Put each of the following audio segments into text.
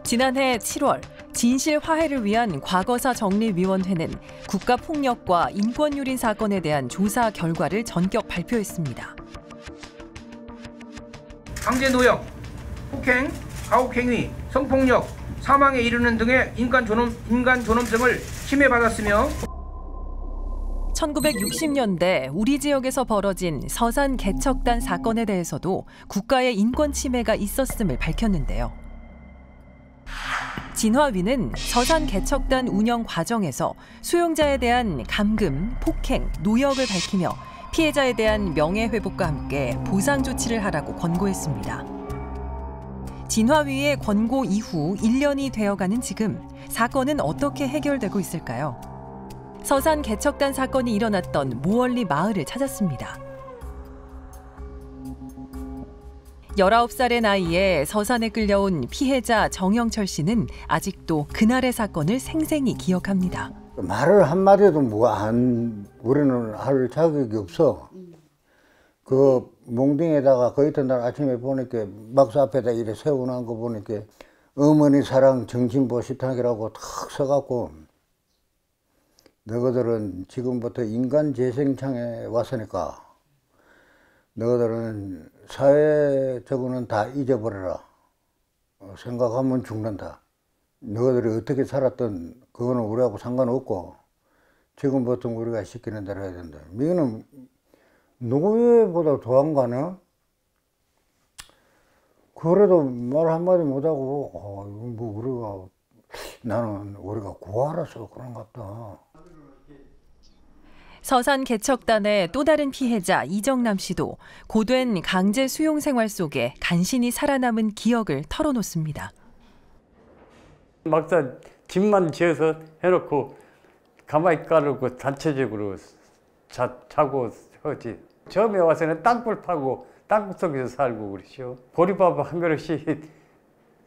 지난해 7월 진실 화해를 위한 과거사 정리위원회는 국가폭력과 인권유린 사건에 대한 조사 결과를 전격 발표했습니다. 강제노역, 폭행, 가혹행위, 성폭력, 사망에 이르는 등의 인간 존엄성을 침해받았으며 1960년대 우리 지역에서 벌어진 서산 개척단 사건에 대해서도 국가의 인권 침해가 있었음을 밝혔는데요. 진화위는 서산 개척단 운영 과정에서 수용자에 대한 감금, 폭행, 노역을 밝히며 피해자에 대한 명예회복과 함께 보상 조치를 하라고 권고했습니다. 진화위의 권고 이후 1년이 되어가는 지금 사건은 어떻게 해결되고 있을까요? 서산 개척단 사건이 일어났던 모월리 마을을 찾았습니다. 19살의 나이에 서산에 끌려온 피해자 정영철 씨는 아직도 그날의 사건을 생생히 기억합니다. 말을 한마디도 우리는 할 자격이 없어. 그 몽둥이에다가 그 이튿날 아침에 보니까 막수 앞에다 이래 세워놓은 거 보니까 어머니 사랑 정신보식탁이라고 탁 써갖고 너희들은 지금부터 인간재생창에 왔으니까 너희들은 사회적으로는 다 잊어버려라. 생각하면 죽는다. 너희들이 어떻게 살았든 그거는 우리하고 상관없고 지금부터 우리가 시키는 대로 해야 된다. 이거는 누구보다 더한 거 아니야? 그래도 말 한마디 못하고 뭐 나는 우리가 고아라서 그런갑다. 서산 개척단의 또 다른 피해자 이정남 씨도 고된 강제 수용 생활 속에 간신히 살아남은 기억을 털어놓습니다. 막상 집만 지어서 해놓고 가만히 깔고 단체적으로 자고 하지. 처음에 와서는 땅굴 파고 땅굴 속에서 살고 그러죠. 보리밥 한 그릇씩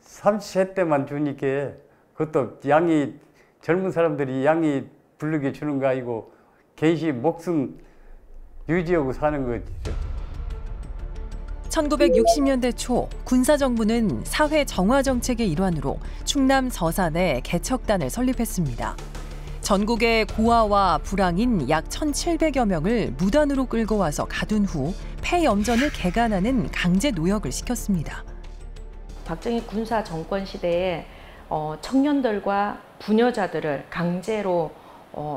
30세 때만 주니까 그것도 양이 젊은 사람들이 양이 부르게 주는 거 아니고 개시 목숨 유지하고 사는 거죠. 1960년대 초 군사정부는 사회 정화 정책의 일환으로 충남 서산에 개척단을 설립했습니다. 전국의 고아와 불황인 약 1,700여 명을 무단으로 끌고 와서 가둔 후 폐염전을 개간하는 강제 노역을 시켰습니다. 박정희 군사 정권 시대에 청년들과 부녀자들을 강제로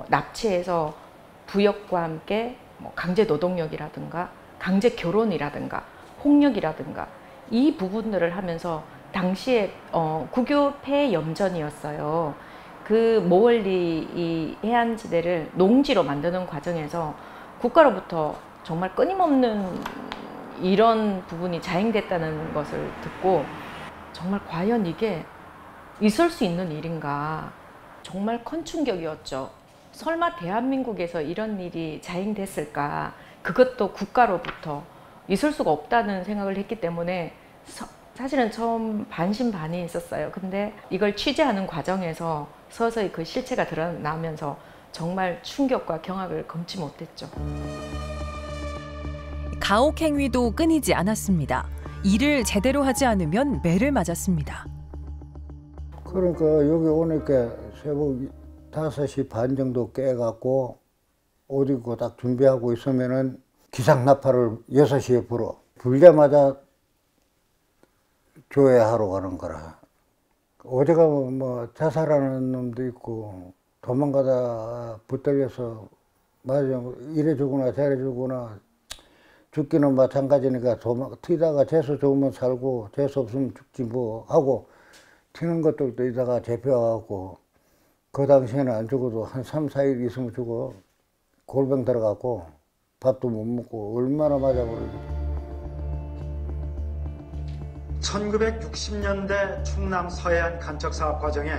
납치해서 부역과 함께 강제 노동력이라든가 강제 결혼이라든가 폭력이라든가 이 부분들을 하면서 당시에 국유 폐염전이었어요. 그 모월리 이 해안지대를 농지로 만드는 과정에서 국가로부터 정말 끊임없는 이런 부분이 자행됐다는 것을 듣고 정말 과연 이게 있을 수 있는 일인가 정말 큰 충격이었죠. 설마 대한민국에서 이런 일이 자행됐을까? 그것도 국가로부터 있을 수가 없다는 생각을 했기 때문에 사실은 처음 반신반의 있었어요. 근데 이걸 취재하는 과정에서 서서히 그 실체가 드러나면서 정말 충격과 경악을 금치 못했죠. 가혹행위도 끊이지 않았습니다. 일을 제대로 하지 않으면 매를 맞았습니다. 그러니까 여기 오니까 새벽 5시 반 정도 깨갖고 옷 입고 딱 준비하고 있으면은 기상나팔을 6시에 불어. 불자마자 조회하러 가는 거라. 어제가 뭐 자살하는 놈도 있고 도망가다 붙들려서 맞아 이래 주거나 저래 주거나 죽기는 마찬가지니까 튀다가 재수 좋으면 살고 재수 없으면 죽지 뭐 하고 튀는 것도 이따가 잡혀가고 그 당시에는 안 죽어도 한 3, 4일 있으면 죽어. 골병 들어가고 밥도 못 먹고 얼마나 맞아버리지. 1960년대 충남 서해안 간척사업 과정에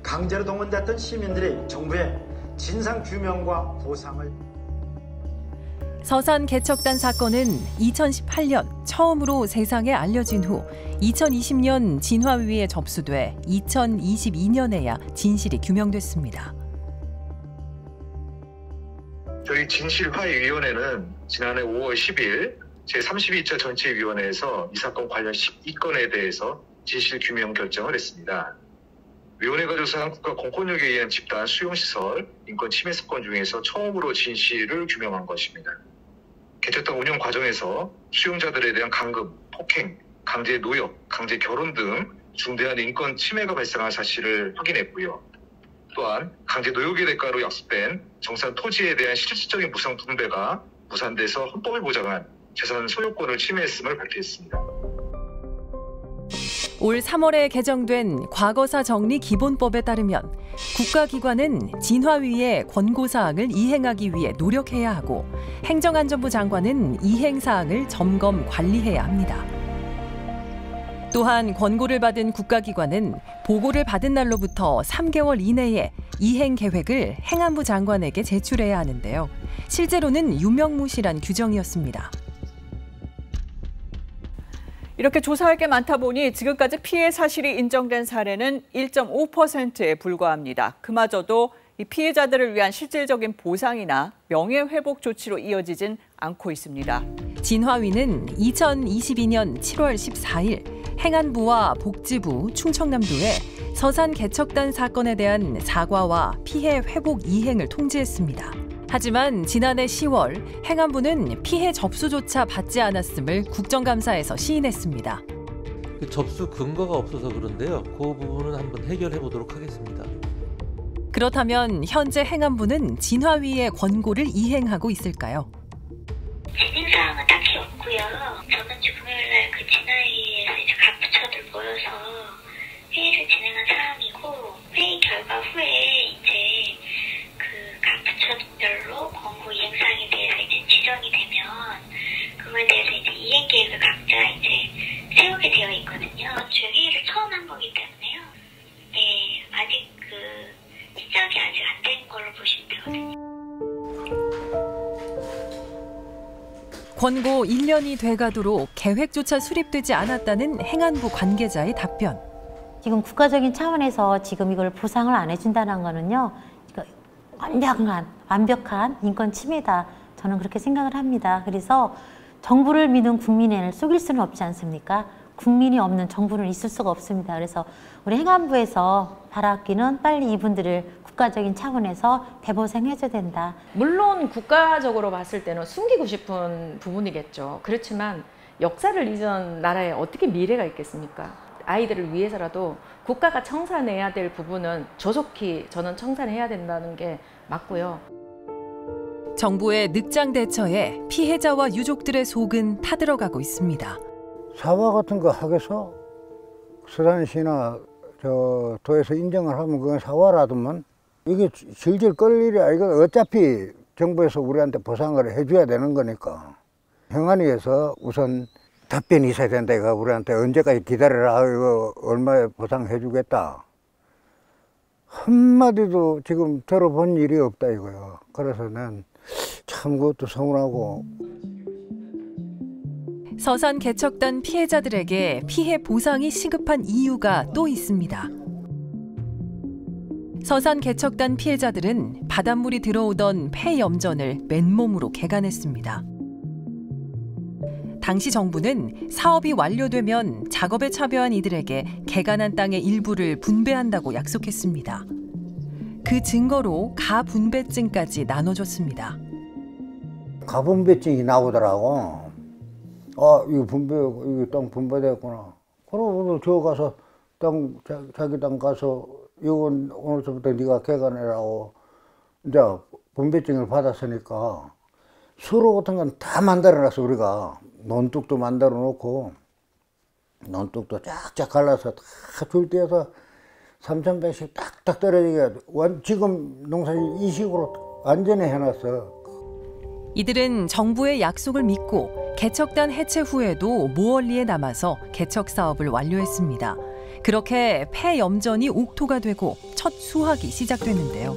강제로 동원됐던 시민들이 정부에 진상규명과 보상을. 서산 개척단 사건은 2018년 처음으로 세상에 알려진 후 2020년 진화위에 접수돼 2022년에야 진실이 규명됐습니다. 저희 진실화해위원회는 지난해 5월 10일 제32차 전체위원회에서 이 사건 관련 12건에 대해서 진실 규명 결정을 했습니다. 위원회가 조사한 국가 공권력에 의한 집단 수용시설 인권 침해 사건 중에서 처음으로 진실을 규명한 것입니다. 개척당 운영 과정에서 수용자들에 대한 감금, 폭행, 강제 노역, 강제 결혼 등 중대한 인권 침해가 발생한 사실을 확인했고요. 또한 강제 노역의 대가로 약속된 정산 토지에 대한 실질적인 무상 분배가 무산돼서 헌법이 보장한 재산 소유권을 침해했음을 밝혔습니다. 올 3월에 개정된 과거사 정리 기본법에 따르면 국가기관은 진화위의 권고사항을 이행하기 위해 노력해야 하고 행정안전부 장관은 이행사항을 점검 관리해야 합니다. 또한 권고를 받은 국가기관은 보고를 받은 날로부터 3개월 이내에 이행 계획을 행안부 장관에게 제출해야 하는데요. 실제로는 유명무실한 규정이었습니다. 이렇게 조사할 게 많다 보니 지금까지 피해 사실이 인정된 사례는 1.5%에 불과합니다. 그마저도 이 피해자들을 위한 실질적인 보상이나 명예회복 조치로 이어지진 않고 있습니다. 진화위는 2022년 7월 14일 행안부와 복지부, 충청남도에 서산 개척단 사건에 대한 사과와 피해 회복 이행을 통지했습니다. 하지만 지난해 10월 행안부는 피해 접수조차 받지 않았음을 국정감사에서 시인했습니다. 접수 근거가 없어서 그런데요. 그 부분은 한번 해결해 보도록 하겠습니다. 그렇다면 현재 행안부는 진화위의 권고를 이행하고 있을까요? 진행사항은 딱히 없고요. 저번 주 금요일날 그 진화위에서 이제 각 부처들 모여서 회의를 진행한 사항이고 회의 결과 후에 이제 각 부처별로 권고 이행 사항에 대해서 이제 지정이 되면 그거에 대해서 이제 이행 계획을 각자 이제 세우게 되어 있거든요. 저희 회의를 처음 한 거기 때문에요. 네, 아직 그 시작이 아직 안 된 걸로 보시면 되거든요. 권고 1년이 돼가도록 계획조차 수립되지 않았다는 행안부 관계자의 답변. 지금 국가적인 차원에서 지금 이걸 보상을 안 해준다는 거는요. 완벽한 인권 침해다. 저는 그렇게 생각을 합니다. 그래서 정부를 믿는 국민을 속일 수는 없지 않습니까? 국민이 없는 정부는 있을 수가 없습니다. 그래서 우리 행안부에서 바라기는 빨리 이분들을 국가적인 차원에서 대보상해줘야 된다. 물론 국가적으로 봤을 때는 숨기고 싶은 부분이겠죠. 그렇지만 역사를 잊은 나라에 어떻게 미래가 있겠습니까? 아이들을 위해서라도 국가가 청산해야 될 부분은 조속히 저는 청산해야 된다는 게 맞고요. 정부의 늑장 대처에 피해자와 유족들의 속은 타들어가고 있습니다. 사과 같은 거 하겠어? 서산시나 저 도에서 인정을 하면 그건 사과라더만 이게 질질 끌 일이 아니고 어차피 정부에서 우리한테 보상을 해줘야 되는 거니까 행안위에서 우선 답변이 있어야 된다. 이거 우리한테 언제까지 기다려라. 이거 얼마에 보상해주겠다. 한마디도 지금 들어본 일이 없다 이거요. 그래서 난 참 그것도 서운하고. 서산 개척단 피해자들에게 피해 보상이 시급한 이유가 또 있습니다. 서산 개척단 피해자들은 바닷물이 들어오던 폐염전을 맨몸으로 개간했습니다. 당시 정부는 사업이 완료되면 작업에 참여한 이들에게 개간한 땅의 일부를 분배한다고 약속했습니다. 그 증거로 가분배증까지 나눠줬습니다. 가분배증이 나오더라고. 이거 땅 분배됐구나. 그럼 오늘 저 가서 자기 땅 가서 이건 오늘부터 네가 개간해라고 이제 분배증을 받았으니까 수로 같은 건 다 만들어놨어. 우리가 논뚝도 만들어 놓고 논뚝도 쫙쫙 갈라서 다 줄대어서 3,100씩 딱딱 떨어지게 지금 농사 이 식으로 완전히 해놨어. 이들은 정부의 약속을 믿고 개척단 해체 후에도 모얼리에 남아서 개척 사업을 완료했습니다. 그렇게 폐염전이 옥토가 되고 첫 수확이 시작됐는데요.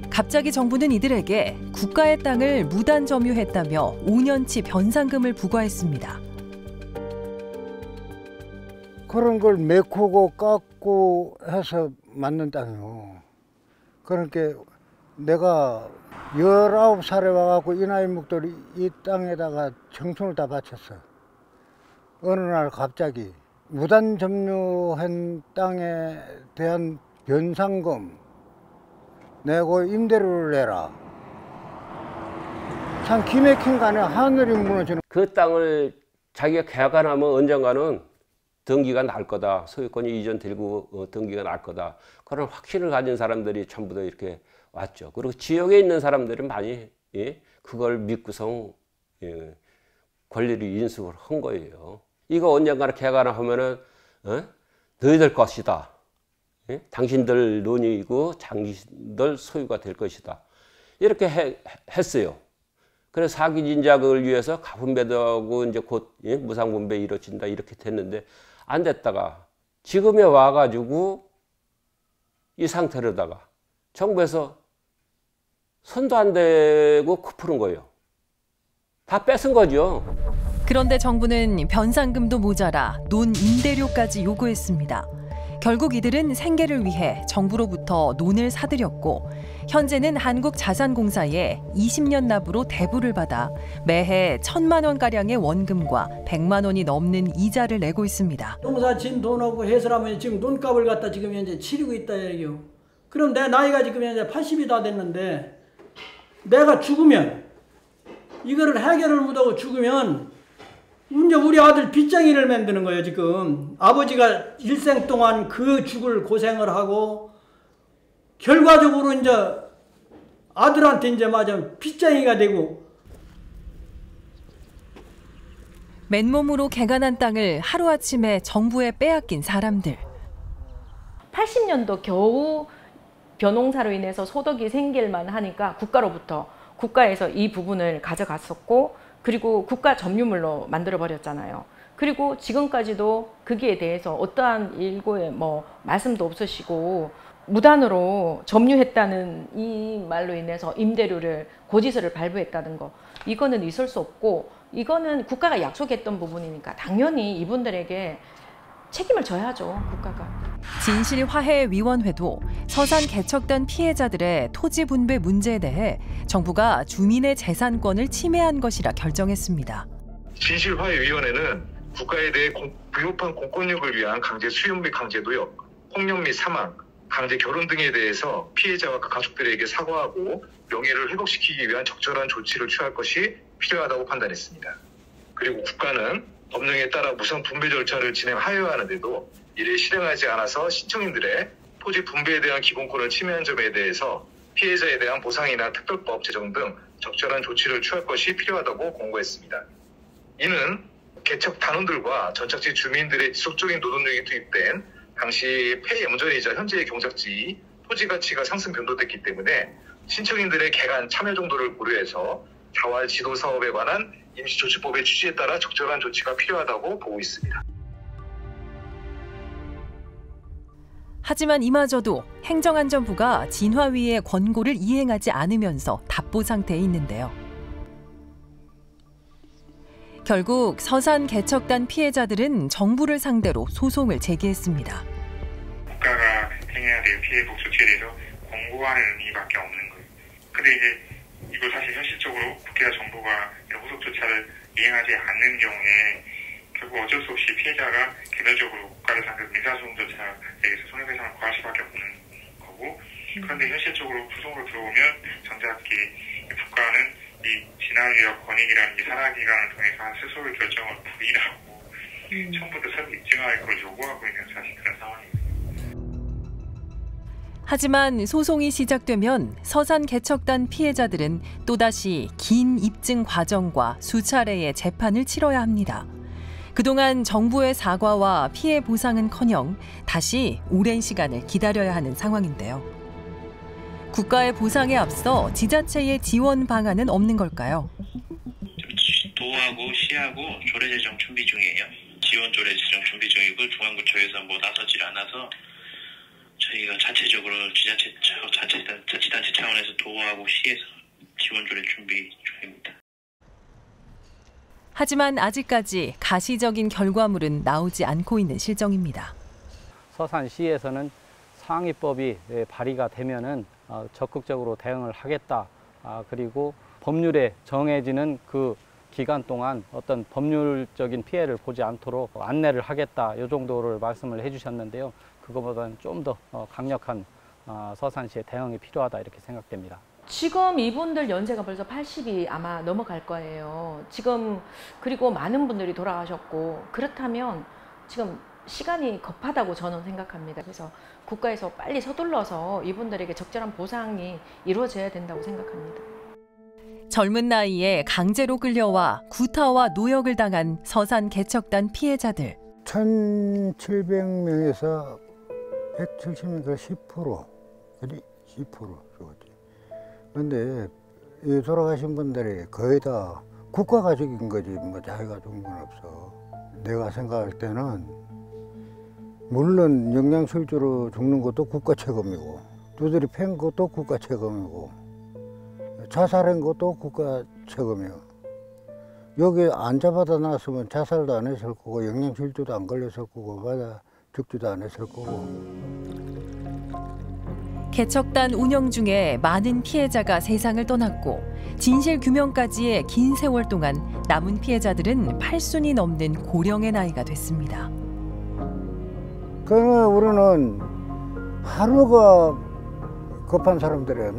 갑자기 정부는 이들에게 국가의 땅을 무단 점유했다며 5년치 변상금을 부과했습니다. 그런 걸 메꾸고 깎고 해서 만든 땅이요. 그러니까 내가 19살에 와갖고 이 나이 먹더니 이 땅에다가 청춘을 다 바쳤어. 어느 날 갑자기 무단 점유한 땅에 대한 변상금 내고 임대료를 내라. 참 기맥힌 간에 하늘이 무너지는. 그 땅을 자기가 계약하면 언젠가는 등기가 날 거다. 소유권이 이전되고 등기가 날 거다. 그런 확신을 가진 사람들이 전부 다 이렇게 왔죠. 그리고 지역에 있는 사람들은 많이 그걸 믿고서 권리를 인수를 한 거예요. 이거 언젠가는 계약을 하면은 너희들 것이다. 당신들 논이고 당신들 소유가 될 것이다. 이렇게 했어요. 그래서 사기 진작을 위해서 가분배하고 이제 곧 무상분배 이루어진다 이렇게 됐는데 안 됐다가 지금에 와가지고 이 상태로다가 정부에서 손도 안 대고 푸는 거예요. 다 뺏은 거죠. 그런데 정부는 변상금도 모자라 논 임대료까지 요구했습니다. 결국 이들은 생계를 위해 정부로부터 논을 사들였고 현재는 한국자산공사에 20년 납으로 대부를 받아 매해 1,000만 원가량의 원금과 100만 원이 넘는 이자를 내고 있습니다. 농사 진 돈하고 해서라면 지금 논값을 갖다 지금 현재 치르고 있다 얘기요. 그럼 내 나이가 지금 현재 80이 다 됐는데 내가 죽으면 이거를 해결을 못하고 죽으면 이제 우리 아들 빚쟁이를 만드는 거예요. 지금 아버지가 일생 동안 그 죽을 고생을 하고 결과적으로 이제 아들한테 이제 맞아 빚쟁이가 되고. 맨몸으로 개간한 땅을 하루아침에 정부에 빼앗긴 사람들. 80년도 겨우 벼농사로 인해서 소득이 생길만 하니까 국가에서 이 부분을 가져갔었고 그리고 국가 점유물로 만들어버렸잖아요. 그리고 지금까지도 거기에 대해서 어떠한 일고의 말씀도 없으시고 무단으로 점유했다는 이 말로 인해서 임대료를 고지서를 발부했다는 거 이거는 있을 수 없고 이거는 국가가 약속했던 부분이니까 당연히 이분들에게 책임을 져야죠, 국가가. 진실화해위원회도 서산 개척단 피해자들의 토지 분배 문제에 대해 정부가 주민의 재산권을 침해한 것이라 결정했습니다. 진실화해위원회는 국가에 대해 부유한 공권력을 위한 강제 수용 및 강제 노역, 폭력 및 사망, 강제 결혼 등에 대해서 피해자와 그 가족들에게 사과하고 명예를 회복시키기 위한 적절한 조치를 취할 것이 필요하다고 판단했습니다. 그리고 국가는 법령에 따라 무상 분배 절차를 진행하여야 하는데도 이를 실행하지 않아서 신청인들의 토지 분배에 대한 기본권을 침해한 점에 대해서 피해자에 대한 보상이나 특별법 제정 등 적절한 조치를 취할 것이 필요하다고 권고했습니다. 이는 개척 단원들과 전착지 주민들의 지속적인 노동력이 투입된 당시 폐염전이자 현재의 경작지 토지 가치가 상승 변동됐기 때문에 신청인들의 개간 참여 정도를 고려해서 자활 지도 사업에 관한 임시조치법의 취지에 따라 적절한 조치가 필요하다고 보고 있습니다. 하지만 이마저도 행정안전부가 진화위의 권고를 이행하지 않으면서 답보 상태에 있는데요. 결국 서산 개척단 피해자들은 정부를 상대로 소송을 제기했습니다. 국가가 행해야 될 피해 복수 조치에 대해서 권고하는 의미밖에 없는 거예요. 근데 이제 이거 사실 현실적으로 국회와 정부가 이런 후속 조치를 이행하지 않는 경우에 결국 어쩔 수 없이 피해자가 개별적으로 국가를 상대로 민사소송 절차에 의해서 손해배상을 구할 수밖에 없는 거고, 그런데 현실적으로 소송으로 들어오면 정작 국가는 이 진화위와 권익이라는 이 산하기관을 통해서 스스로의 결정을 부인하고 처음부터 서로 입증할 걸 요구하고 있는 사실 그런 상황입니다. 하지만 소송이 시작되면 서산 개척단 피해자들은 또다시 긴 입증 과정과 수차례의 재판을 치러야 합니다. 그동안 정부의 사과와 피해 보상은커녕 다시 오랜 시간을 기다려야 하는 상황인데요. 국가의 보상에 앞서 지자체의 지원 방안은 없는 걸까요? 도하고 시하고 조례 제정 준비 중이에요. 지원 조례 제정 준비 중이고 중앙구청에서 나서질 않아서 저희가 자체적으로 자치단체 차원에서 도하고 시에서 지원 조례 준비 중입니다. 하지만 아직까지 가시적인 결과물은 나오지 않고 있는 실정입니다. 서산시에서는 상위법이 발의가 되면은 적극적으로 대응을 하겠다. 그리고 법률에 정해지는 그 기간 동안 어떤 법률적인 피해를 보지 않도록 안내를 하겠다, 이 정도를 말씀을 해주셨는데요. 그거보다는 좀 더 강력한 서산시의 대응이 필요하다 이렇게 생각됩니다. 지금 이분들 연세가 벌써 80이 아마 넘어갈 거예요. 지금 그리고 많은 분들이 돌아가셨고, 그렇다면 지금 시간이 급하다고 저는 생각합니다. 그래서 국가에서 빨리 서둘러서 이분들에게 적절한 보상이 이루어져야 된다고 생각합니다. 젊은 나이에 강제로 끌려와 구타와 노역을 당한 서산 개척단 피해자들. 1,700명에서 170명에서 10%, 10% 적었지. 그런데 이 돌아가신 분들이 거의 다 국가가 죽인 거지 뭐 자기가 죽은 건 없어. 내가 생각할 때는 물론 영양실조로 죽는 것도 국가 책임이고, 두드리 팬 것도 국가 책임이고, 자살한 것도 국가 책임이야. 여기 안 잡아다 놨으면 자살도 안 했을 거고, 영양실조도 안 걸렸을 거고, 맞아 죽지도 않았을 거고. 개척단 운영 중에 많은 피해자가 세상을 떠났고, 진실 규명까지의 긴 세월 동안 남은 피해자들은 8순이 넘는 고령의 나이가 됐습니다. 그러면 우리는 하루가 급한 사람들이에요.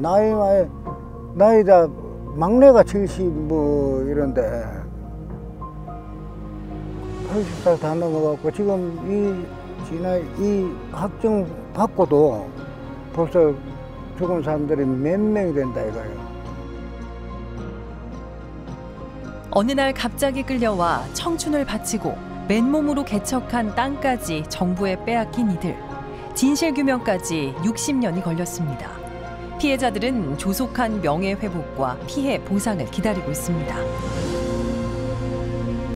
나이다 막내가 70 뭐 이런데 80살 다 넘어갔고, 지금 이 확정 받고도 벌써 죽은 사람들이 몇 명이 된다 이거예요. 어느 날 갑자기 끌려와 청춘을 바치고 맨몸으로 개척한 땅까지 정부에 빼앗긴 이들. 진실규명까지 60년이 걸렸습니다. 피해자들은 조속한 명예회복과 피해 보상을 기다리고 있습니다.